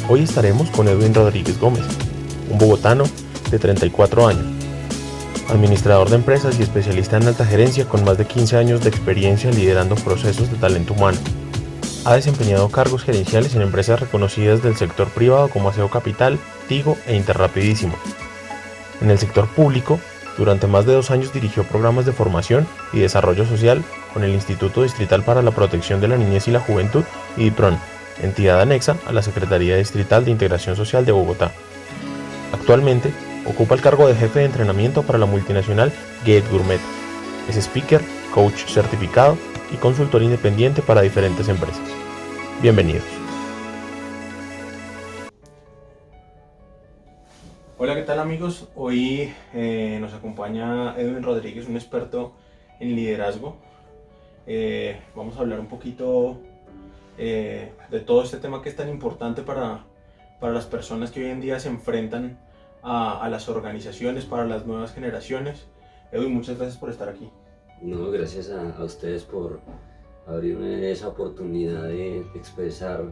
Hoy estaremos con Edwin Rodríguez Gómez, un bogotano de 34 años, administrador de empresas y especialista en alta gerencia con más de 15 años de experiencia liderando procesos de talento humano. Ha desempeñado cargos gerenciales en empresas reconocidas del sector privado como Aseo Capital, Tigo e Interrapidísimo. En el sector público, durante más de 2 años dirigió programas de formación y desarrollo social con el Instituto Distrital para la Protección de la Niñez y la Juventud y DIPRON, entidad anexa a la Secretaría Distrital de Integración Social de Bogotá. Actualmente, ocupa el cargo de jefe de entrenamiento para la multinacional Get Gourmet. Es speaker, coach certificado y consultor independiente para diferentes empresas. Bienvenidos. Hola, ¿qué tal amigos? Hoy nos acompaña Edwin Rodríguez, un experto en liderazgo. Vamos a hablar un poquito de todo este tema que es tan importante para las personas que hoy en día se enfrentan a las organizaciones, para las nuevas generaciones. Edwin, muchas gracias por estar aquí. No, gracias a ustedes por abrirme esa oportunidad de expresar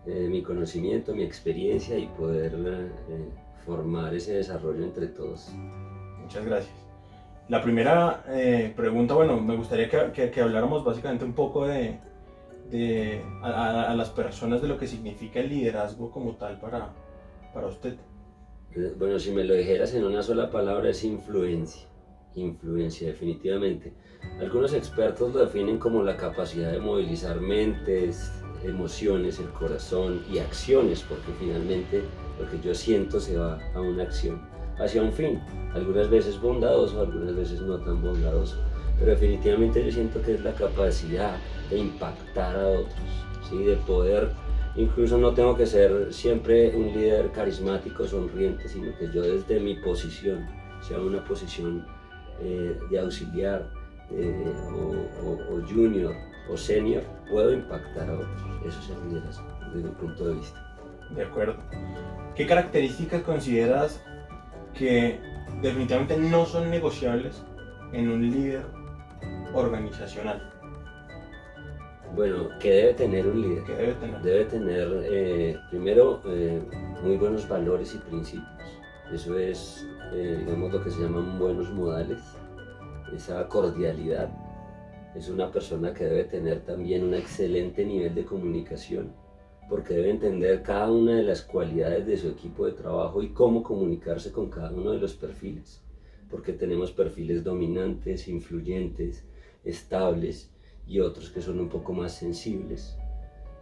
mi conocimiento, mi experiencia y poder formar ese desarrollo entre todos. Muchas gracias. La primera pregunta, bueno, me gustaría que habláramos básicamente un poco a las personas de lo que significa el liderazgo como tal para usted. Bueno, si me lo dijeras en una sola palabra, es influencia. Influencia, definitivamente. Algunos expertos lo definen como la capacidad de movilizar mentes, emociones, el corazón y acciones, porque finalmente lo que yo siento se va a una acción, hacia un fin, algunas veces bondadoso, algunas veces no tan bondadoso, pero definitivamente yo siento que es la capacidad de impactar a otros, ¿sí? De poder, incluso no tengo que ser siempre un líder carismático, sonriente, sino que yo desde mi posición, sea una posición de auxiliar o junior o senior, puedo impactar a otros. Eso es el liderazgo desde mi punto de vista. De acuerdo. ¿Qué características consideras que definitivamente no son negociables en un líder organizacional? Bueno, ¿qué debe tener un líder? ¿Qué debe tener? Debe tener primero muy buenos valores y principios. Eso es, digamos, lo que se llaman buenos modales, esa cordialidad. Es una persona que debe tener también un excelente nivel de comunicación, porque debe entender cada una de las cualidades de su equipo de trabajo y cómo comunicarse con cada uno de los perfiles, porque tenemos perfiles dominantes, influyentes, estables y otros que son un poco más sensibles.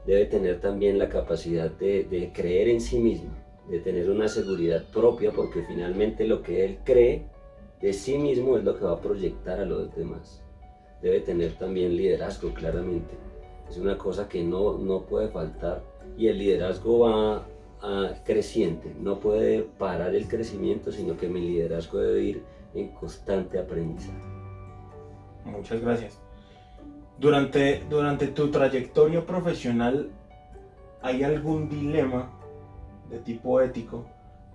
Debe tener también la capacidad de creer en sí mismo, de tener una seguridad propia, porque finalmente lo que él cree de sí mismo es lo que va a proyectar a los demás. Debe tener también liderazgo, claramente. Es una cosa que no puede faltar, y el liderazgo va creciente, no puede parar el crecimiento, sino que mi liderazgo debe ir en constante aprendizaje. Muchas gracias. Durante tu trayectoria profesional, ¿hay algún dilema de tipo ético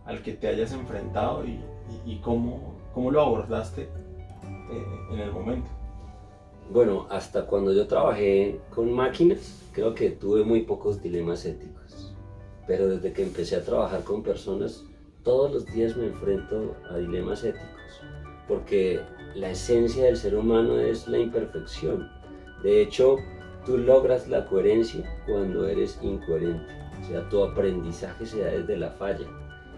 al que te hayas enfrentado y cómo lo abordaste en el momento? Bueno, hasta cuando yo trabajé con máquinas, creo que tuve muy pocos dilemas éticos. Pero desde que empecé a trabajar con personas, todos los días me enfrento a dilemas éticos, porque la esencia del ser humano es la imperfección. De hecho, tú logras la coherencia cuando eres incoherente. O sea, tu aprendizaje se da desde la falla.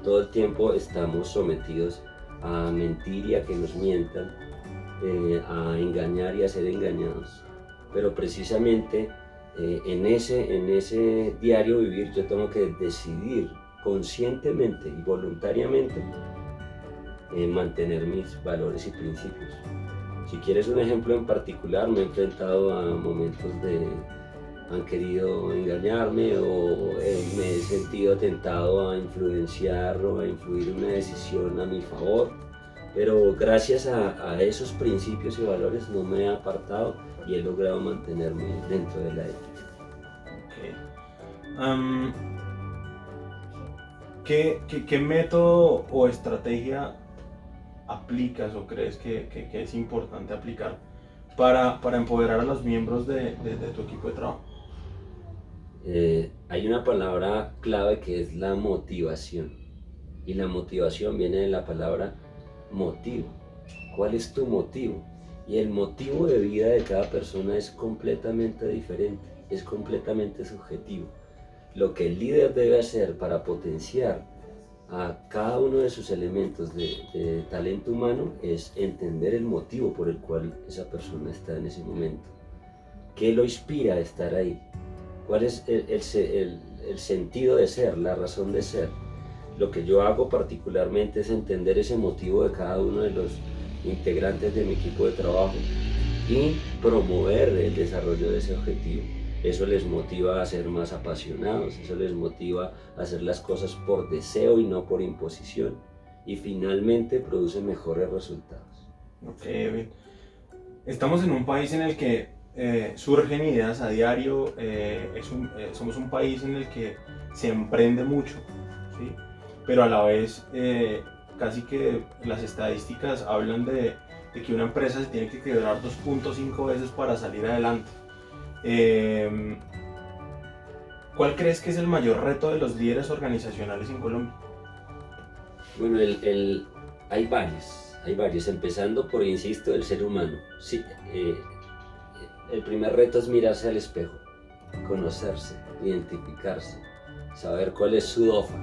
Todo el tiempo estamos sometidos a mentir y a que nos mientan, a engañar y a ser engañados. Pero precisamente en ese diario vivir yo tengo que decidir conscientemente y voluntariamente mantener mis valores y principios. Si quieres un ejemplo en particular, me he enfrentado a momentos de han querido engañarme o me he sentido tentado a influenciar o a influir una decisión a mi favor, pero gracias a esos principios y valores no me he apartado y he logrado mantenerme dentro de la ética. ¿Qué método o estrategia aplicas o crees que es importante aplicar para empoderar a los miembros de tu equipo de trabajo? hay una palabra clave que es la motivación. Y la motivación viene de la palabra motivo. ¿Cuál es tu motivo? Y el motivo de vida de cada persona es completamente diferente, es completamente subjetivo. Lo que el líder debe hacer para potenciar a cada uno de sus elementos de talento humano es entender el motivo por el cual esa persona está en ese momento. ¿Qué lo inspira a estar ahí? ¿Cuál es el sentido de ser, la razón de ser? Lo que yo hago particularmente es entender ese motivo de cada uno de los integrantes de mi equipo de trabajo y promover el desarrollo de ese objetivo. Eso les motiva a ser más apasionados, eso les motiva a hacer las cosas por deseo y no por imposición. Y finalmente produce mejores resultados. Ok, bien. Estamos en un país en el que surgen ideas a diario, somos un país en el que se emprende mucho, ¿sí? Pero a la vez casi que las estadísticas hablan de que una empresa se tiene que quebrar 2.5 veces para salir adelante. ¿Cuál crees que es el mayor reto de los líderes organizacionales en Colombia? Bueno, hay varios, empezando por, insisto, el ser humano. Sí, el primer reto es mirarse al espejo, conocerse, identificarse, saber cuál es su DOFA,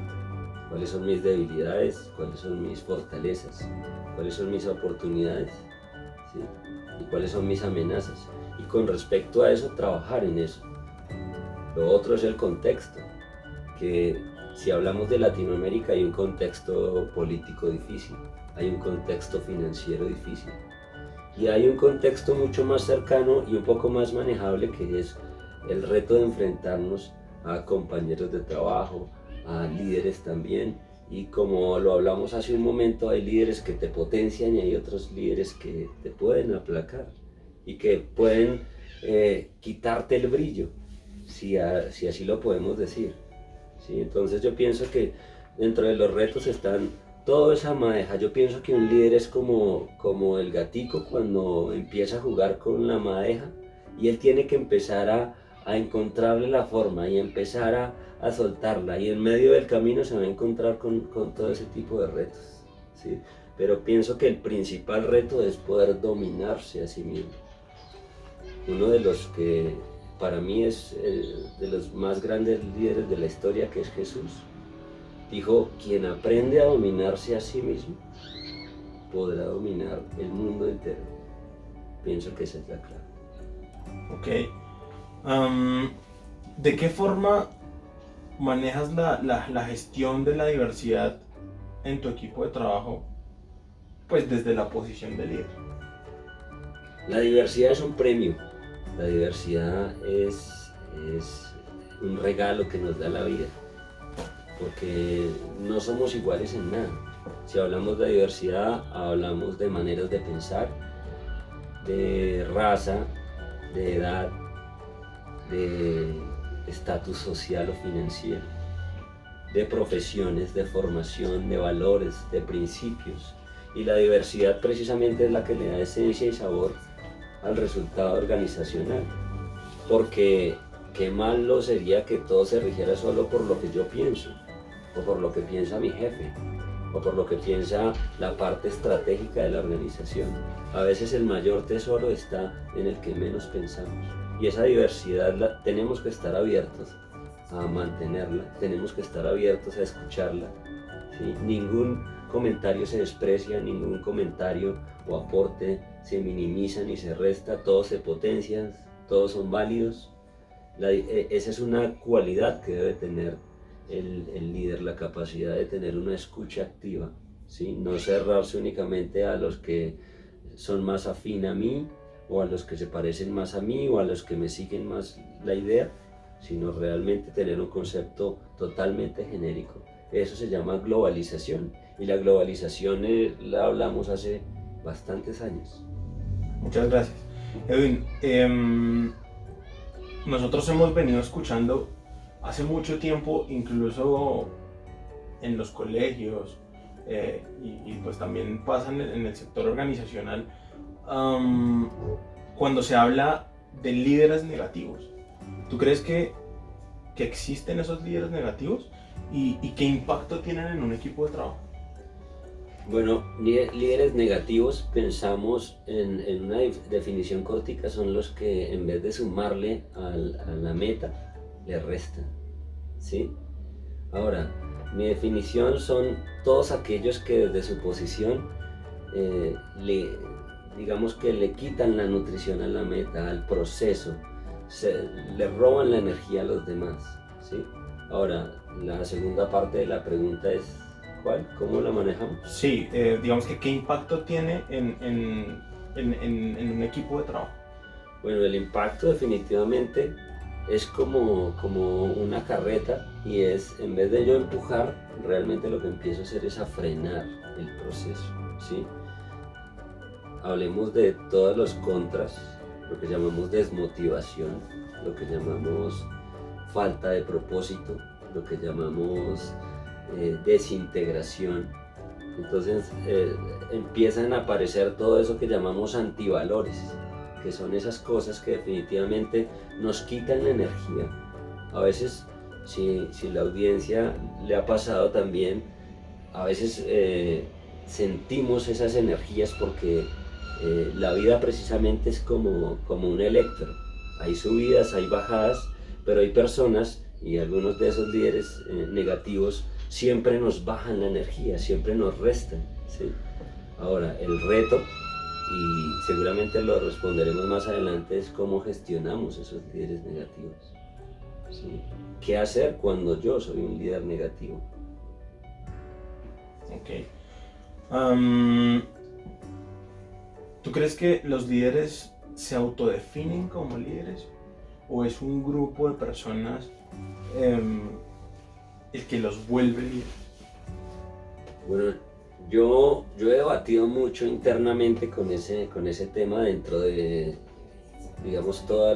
cuáles son mis debilidades, cuáles son mis fortalezas, cuáles son mis oportunidades, ¿sí? Y cuáles son mis amenazas. Y con respecto a eso, trabajar en eso. Lo otro es el contexto, que si hablamos de Latinoamérica hay un contexto político difícil, hay un contexto financiero difícil y hay un contexto mucho más cercano y un poco más manejable, que es el reto de enfrentarnos a compañeros de trabajo, a líderes también. Y como lo hablamos hace un momento, hay líderes que te potencian y hay otros líderes que te pueden aplacar y que pueden quitarte el brillo, si así lo podemos decir. ¿Sí? Entonces yo pienso que dentro de los retos están toda esa madeja. Yo pienso que un líder es como el gatico cuando empieza a jugar con la madeja y él tiene que empezar a encontrarle la forma y empezar a soltarla, y en medio del camino se va a encontrar con todo ese tipo de retos, ¿sí? Pero pienso que el principal reto es poder dominarse a sí mismo. Uno de los que para mí es de los más grandes líderes de la historia, que es Jesús, dijo: quien aprende a dominarse a sí mismo podrá dominar el mundo entero. Pienso que esa es la clave. Ok. ¿De qué forma manejas la gestión de la diversidad en tu equipo de trabajo, pues desde la posición de líder? La diversidad es un premio, la diversidad es un regalo que nos da la vida, porque no somos iguales en nada. Si hablamos de diversidad, hablamos de maneras de pensar, de raza, de edad, de estatus social o financiero, de profesiones, de formación, de valores, de principios. Y la diversidad precisamente es la que le da esencia y sabor al resultado organizacional, porque qué malo sería que todo se rigiera solo por lo que yo pienso, o por lo que piensa mi jefe, o por lo que piensa la parte estratégica de la organización. A veces el mayor tesoro está en el que menos pensamos, y esa diversidad tenemos que estar abiertos a mantenerla, tenemos que estar abiertos a escucharla, ¿sí? Ningún comentario se desprecia, ningún comentario o aporte se minimiza ni se resta, todos se potencian, todos son válidos. Esa es una cualidad que debe tener el líder, la capacidad de tener una escucha activa, ¿sí? No cerrarse únicamente a los que son más afín a mí, o a los que se parecen más a mí, o a los que me siguen más la idea, sino realmente tener un concepto totalmente genérico. Eso se llama globalización, y la globalización la hablamos hace bastantes años. Muchas gracias. Edwin, nosotros hemos venido escuchando hace mucho tiempo, incluso en los colegios, y pues también pasa en el sector organizacional, cuando se habla de líderes negativos. ¿Tú crees que que existen esos líderes negativos y qué impacto tienen en un equipo de trabajo. Bueno, líderes negativos, pensamos en una definición cortica, son los que en vez de sumarle a la meta, le restan, ¿sí? Ahora, mi definición son todos aquellos que desde su posición digamos que le quitan la nutrición a la meta, al proceso, le roban la energía a los demás, ¿sí? Ahora, la segunda parte de la pregunta es, ¿cuál? ¿Cómo la manejamos? Sí, digamos que qué impacto tiene en un equipo de trabajo. Bueno, el impacto definitivamente es como una carreta y es, en vez de yo empujar, realmente lo que empiezo a hacer es a frenar el proceso, ¿sí? Hablemos de todos los contras, lo que llamamos desmotivación, lo que llamamos falta de propósito, lo que llamamos desintegración. Entonces empiezan a aparecer todo eso que llamamos antivalores, que son esas cosas que definitivamente nos quitan la energía. A veces, si la audiencia le ha pasado también, a veces sentimos esas energías porque la vida precisamente es como un electro. Hay subidas, hay bajadas, pero hay personas y algunos de esos líderes negativos siempre nos bajan la energía, siempre nos restan, ¿sí? Ahora, el reto, y seguramente lo responderemos más adelante, es cómo gestionamos esos líderes negativos, ¿sí? ¿Qué hacer cuando yo soy un líder negativo? Ok. ¿Tú crees que los líderes se autodefinen como líderes o es un grupo de personas el que los vuelve líderes? Bueno, yo he debatido mucho internamente con ese tema dentro de, digamos, toda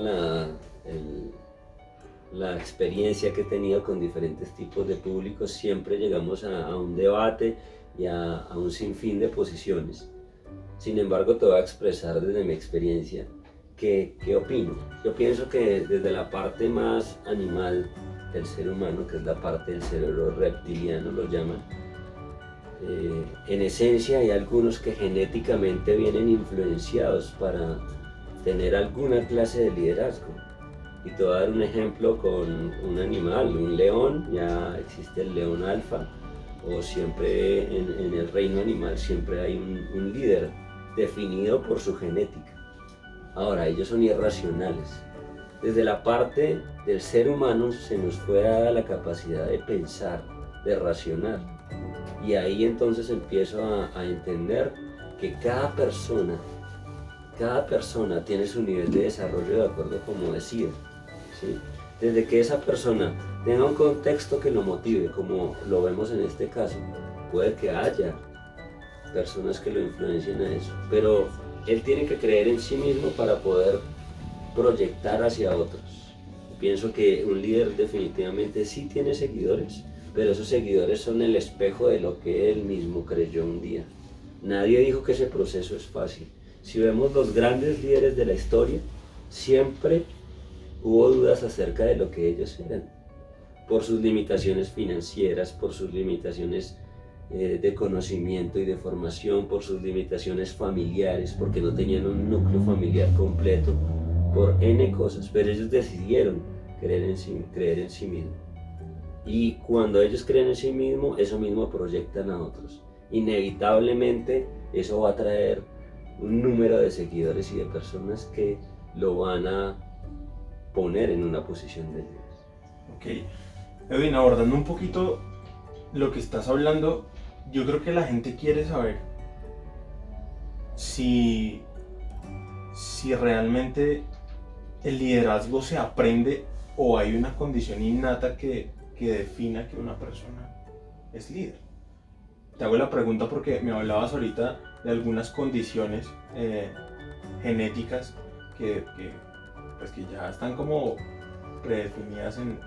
la experiencia que he tenido con diferentes tipos de públicos. Siempre llegamos a un debate y a un sinfín de posiciones. Sin embargo, te voy a expresar desde mi experiencia qué opino. Yo pienso que desde la parte más animal del ser humano, que es la parte del cerebro reptiliano, lo llaman, en esencia hay algunos que genéticamente vienen influenciados para tener alguna clase de liderazgo. Y te voy a dar un ejemplo con un animal, un león. Ya existe el león alfa, o siempre en el reino animal siempre hay un líder definido por su genética. Ahora, ellos son irracionales. Desde la parte del ser humano se nos fue dada la capacidad de pensar, de racionar. Y ahí entonces empiezo a entender que cada persona tiene su nivel de desarrollo de acuerdo a cómo decide, ¿sí? Desde que esa persona tenga un contexto que lo motive, como lo vemos en este caso, puede que haya personas que lo influencien a eso, pero él tiene que creer en sí mismo para poder proyectar hacia otros. Pienso que un líder definitivamente sí tiene seguidores, pero esos seguidores son el espejo de lo que él mismo creyó un día. Nadie dijo que ese proceso es fácil. Si vemos los grandes líderes de la historia, siempre hubo dudas acerca de lo que ellos eran, por sus limitaciones financieras, por sus limitaciones de conocimiento y de formación, por sus limitaciones familiares, porque no tenían un núcleo familiar completo, por N cosas, pero ellos decidieron creer en sí mismos. Y cuando ellos creen en sí mismos, eso mismo proyectan a otros. Inevitablemente eso va a traer un número de seguidores y de personas que lo van a poner en una posición de líder. Ok. Edwin, abordando un poquito lo que estás hablando, yo creo que la gente quiere saber si realmente el liderazgo se aprende o hay una condición innata que defina que una persona es líder. Te hago la pregunta porque me hablabas ahorita de algunas condiciones genéticas que ya están como predefinidas en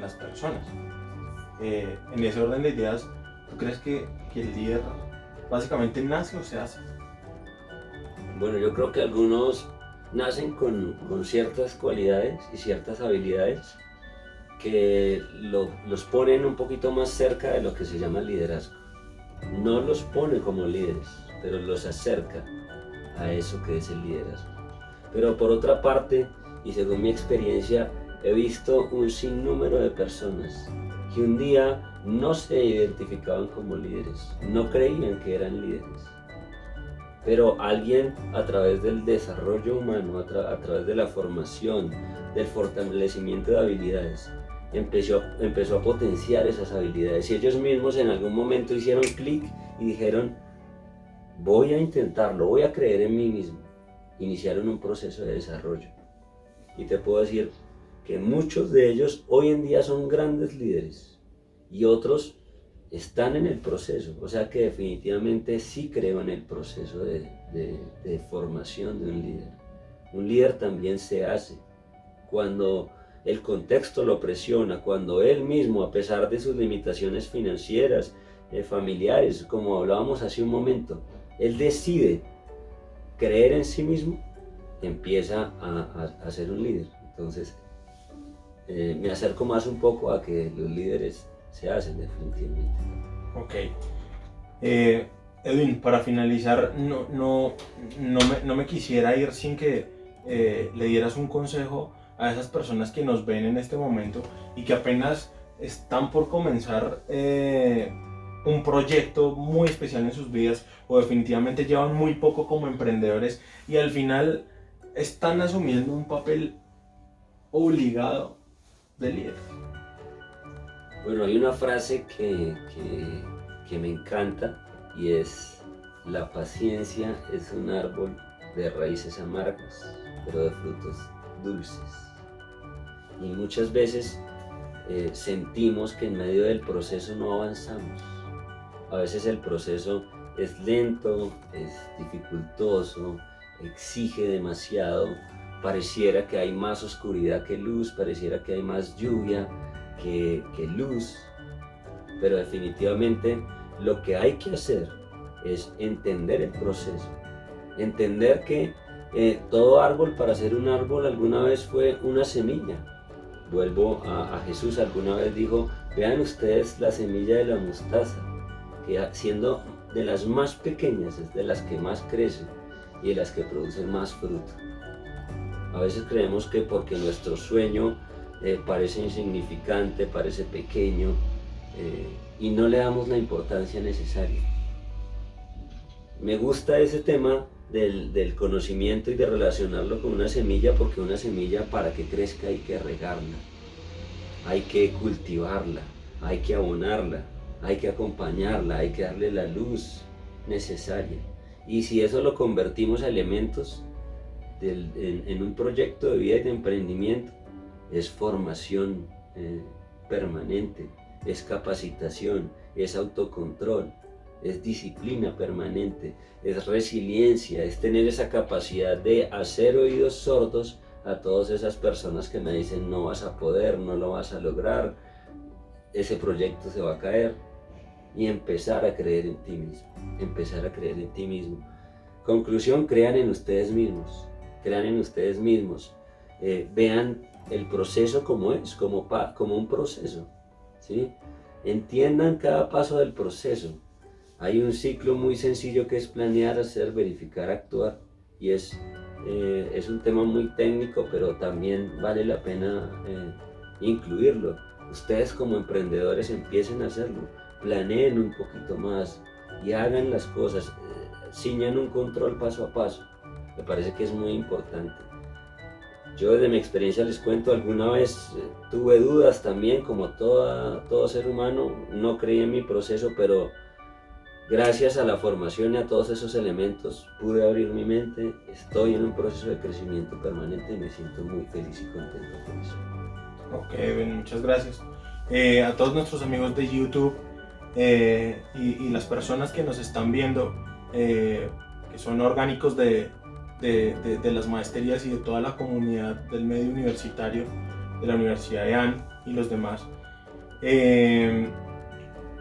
las personas. En ese orden de ideas, ¿tú crees que el líder básicamente nace o se hace? Bueno, yo creo que algunos nacen con ciertas cualidades y ciertas habilidades, que los ponen un poquito más cerca de lo que se llama liderazgo. No los pone como líderes, pero los acerca a eso que es el liderazgo. Pero por otra parte, y según mi experiencia, he visto un sinnúmero de personas que un día no se identificaban como líderes, no creían que eran líderes. Pero alguien a través del desarrollo humano, a través de la formación, del fortalecimiento de habilidades, empezó a potenciar esas habilidades. Y ellos mismos en algún momento hicieron clic y dijeron, voy a intentarlo, voy a creer en mí mismo. Iniciaron un proceso de desarrollo. Y te puedo decir que muchos de ellos hoy en día son grandes líderes y otros están en el proceso. O sea que definitivamente sí creo en el proceso de formación de un líder. Un líder también se hace cuando el contexto lo presiona, cuando él mismo, a pesar de sus limitaciones financieras, familiares, como hablábamos hace un momento, él decide creer en sí mismo, empieza a ser un líder. Entonces, me acerco más un poco a que los líderes se hacen definitivamente. Ok. Edwin, para finalizar, no me quisiera ir sin que le dieras un consejo a esas personas que nos ven en este momento y que apenas están por comenzar un proyecto muy especial en sus vidas, o definitivamente llevan muy poco como emprendedores y al final están asumiendo un papel obligado de líder. Bueno, hay una frase que me encanta y es: la paciencia es un árbol de raíces amargas, pero de frutos dulces. Y muchas veces sentimos que en medio del proceso no avanzamos. A veces el proceso es lento, es dificultoso, exige demasiado, pareciera que hay más oscuridad que luz, pareciera que hay más lluvia que luz, pero definitivamente lo que hay que hacer es entender el proceso, entender que todo árbol, para ser un árbol, alguna vez fue una semilla. Vuelvo a Jesús, alguna vez dijo: vean ustedes la semilla de la mostaza, que siendo de las más pequeñas es de las que más crecen y de las que producen más fruto. A veces creemos que porque nuestro sueño parece insignificante, parece pequeño, y no le damos la importancia necesaria. Me gusta ese tema del conocimiento y de relacionarlo con una semilla, porque una semilla, para que crezca, hay que regarla, hay que cultivarla, hay que abonarla, hay que acompañarla, hay que darle la luz necesaria. Y si eso lo convertimos a elementos en un proyecto de vida y de emprendimiento, es formación permanente, es capacitación, es autocontrol, es disciplina permanente, es resiliencia, es tener esa capacidad de hacer oídos sordos a todas esas personas que me dicen: no vas a poder, no lo vas a lograr, ese proyecto se va a caer, y empezar a creer en ti mismo, empezar a creer en ti mismo. Conclusión: crean en ustedes mismos, crean en ustedes mismos, vean el proceso como es, como un proceso, ¿sí? Entiendan cada paso del proceso. Hay un ciclo muy sencillo que es planear, hacer, verificar, actuar, y es un tema muy técnico, pero también vale la pena incluirlo. Ustedes como emprendedores empiecen a hacerlo, planeen un poquito más y hagan las cosas, ciñan un control paso a paso. Me parece que es muy importante. Yo desde mi experiencia les cuento, alguna vez tuve dudas también, como todo ser humano, no creí en mi proceso, pero gracias a la formación y a todos esos elementos pude abrir mi mente. Estoy en un proceso de crecimiento permanente y me siento muy feliz y contento con eso. Ok, bueno, muchas gracias. A todos nuestros amigos de YouTube y las personas que nos están viendo, que son orgánicos de las maestrías y de toda la comunidad del medio universitario, de la Universidad de AN y los demás.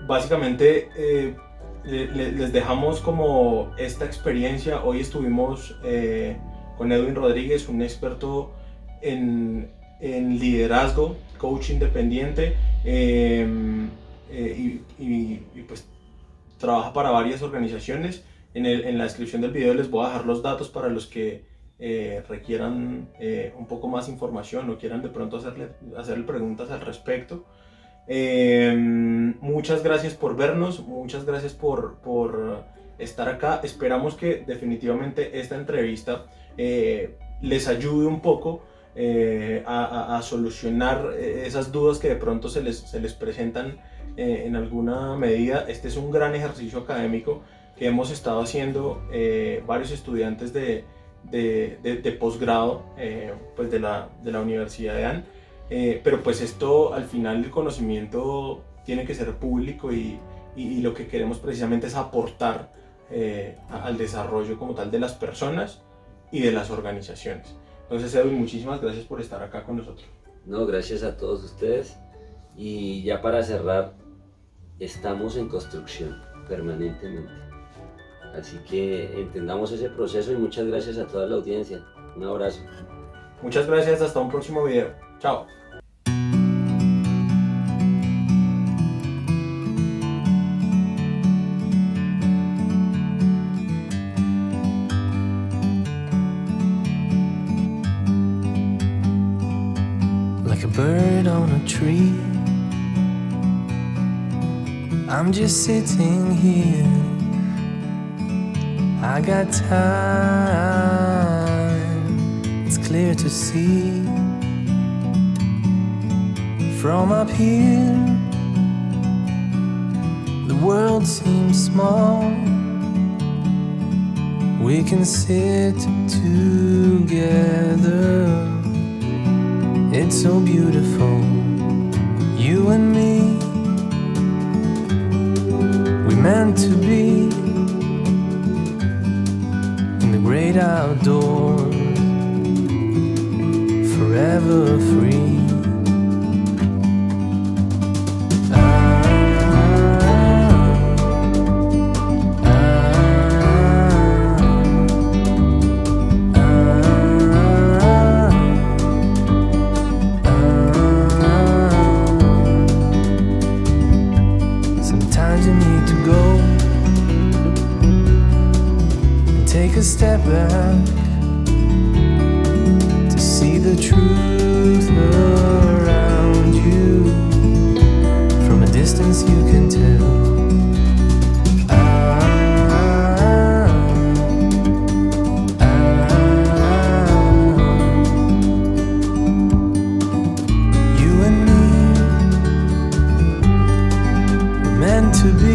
Básicamente les dejamos como esta experiencia. Hoy estuvimos con Edwin Rodríguez, un experto en en liderazgo, coach independiente, y pues trabaja para varias organizaciones. En la descripción del video les voy a dejar los datos para los que requieran un poco más información o quieran de pronto hacerle preguntas al respecto. Muchas gracias por vernos, muchas gracias por estar acá. Esperamos que definitivamente esta entrevista les ayude un poco a solucionar esas dudas que de pronto se les presentan en alguna medida. Este es un gran ejercicio académico que hemos estado haciendo varios estudiantes de posgrado pues de la Universidad de AN, pero pues esto al final el conocimiento tiene que ser público y lo que queremos precisamente es aportar al desarrollo como tal de las personas y de las organizaciones. Entonces, Edwin, muchísimas gracias por estar acá con nosotros. No, gracias a todos ustedes. Y ya para cerrar, estamos en construcción permanentemente. Así que entendamos ese proceso y muchas gracias a toda la audiencia. Un abrazo. Muchas gracias, hasta un próximo video. Chao. Like a bird on a tree, I'm just sitting here. I got time, it's clear to see. From up here, the world seems small. We can sit together, it's so beautiful, you and me. We meant to be in the great outdoors, forever free. Sometimes you need to go and take a step back to see the truth around you. From a distance you can tell. You and me were meant to be.